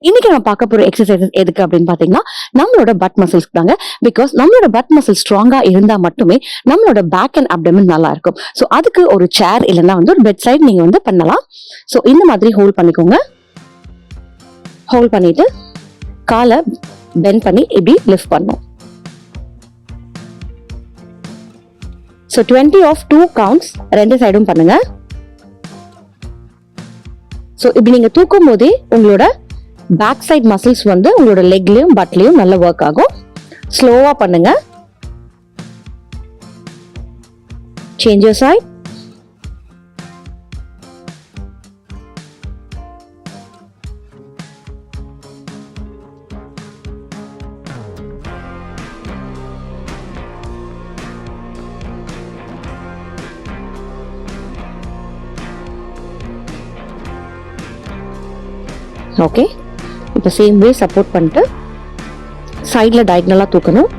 இன்னைக்கு நம்ம பார்க்க போற எக்ஸசைசஸ் எதுக்கு அப்படின்னு பாத்தீங்கன்னா நம்மளோட பட் மசில்ஸ் தாங்க. பிகாஸ் நம்மளோட பட் மசில் ஸ்ட்ராங்கா இருந்தா மட்டுமே நம்மளோட பேக் அண்ட் அப்டமன் நல்லா இருக்கும். ஸோ அதுக்கு ஒரு சேர் இல்லைன்னா ஒரு பெட் சைட் நீங்க பண்ணலாம். ஸோ இந்த மாதிரி ஹோல்ட் பண்ணிக்கோங்க. ஹோல்ட் பண்ணிட்டு காலை பெண்ட் பண்ணி இப்படி லிஃப்ட் பண்ணும். ஸோ 20 of 2 counts ரெண்டு சைடும் பண்ணுங்க. ஸோ இப்படி நீங்க தூக்கும் போதே உங்களோட பேக் சைட் மசில்ஸ் உங்களோட லெக்லயும் பட்லயும் நல்லா ஒர்க் ஆகும். ஸ்லோவா பண்ணுங்க. Change your side. ஓகே, இப்போ சேம் வே சப்போர்ட் பண்ணிட்டு சைட்ல டயகனலா தூக்கணும்.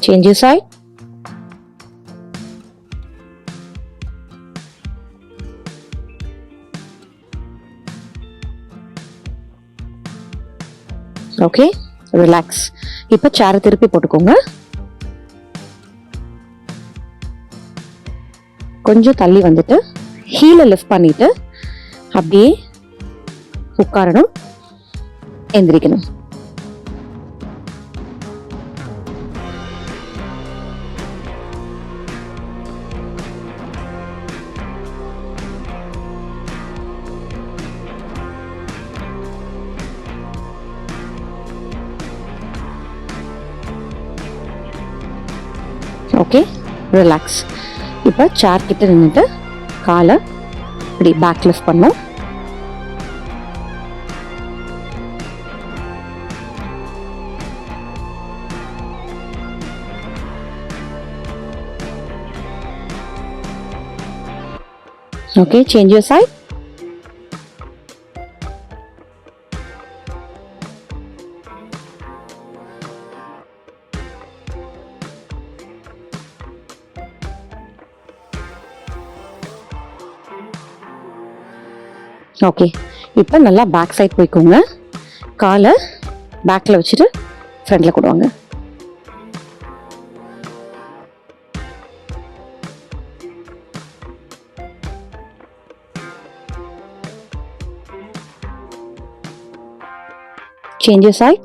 Change your side. Okay, relax. இப்போ சேரை திருப்பி போட்டுக்கோங்க. கொஞ்சம் தள்ளி வந்துட்டு ஹீலை லிஃப்ட் பண்ணிட்டு அப்படியே உட்காரணும், எந்திரிக்கணும். Okay, relax. இப்போ சேர் கிட்ட நின்றுட்டு காலை இப்படி பேக் லிஃப்ட் பண்ணும். Okay, change your side. Okay, இப்போ நல்லா பேக் சைட் போய்க்கோங்க. காலை பேக்கில் வச்சுட்டு ஃப்ரண்டில் கொடுவாங்க. Change your side.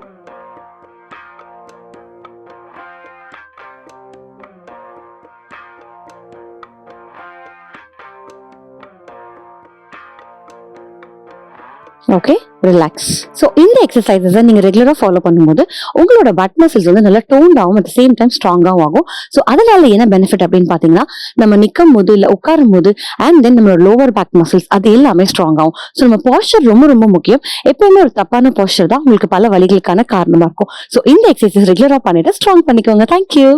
Okay, relax. So இந்த எக்ஸசைசஸை நீங்கள் ரெகுலராக ஃபாலோ பண்ணும்போது உங்களோட பட் மசில்ஸ் நல்லா டோன்ட் ஆகும், அட் சேம் டைம் ஸ்ட்ராங்காகவும் ஆகும். ஸோ அதனால என்ன பெனிஃபிட் அப்படின்னு பார்த்தீங்கன்னா நம்ம நிற்கும் போது இல்லை உட்காரும் போது அண்ட் தென் நம்மளோட லோவர் பேக் மசில்ஸ் அது எல்லாமே ஸ்ட்ராங் ஆகும். ஸோ நம்ம பாஸ்டர் ரொம்ப ரொம்ப முக்கியம். எப்பவுமே ஒரு தப்பான பாஸ்டர் தான் உங்களுக்கு பல வலிகளுக்கான காரணமாக இருக்கும். ஸோ இந்த எக்ஸசைஸ் ரெகுலராக பண்ணிட்டு ஸ்ட்ராங் பண்ணிக்கோங்க. தேங்க்யூ.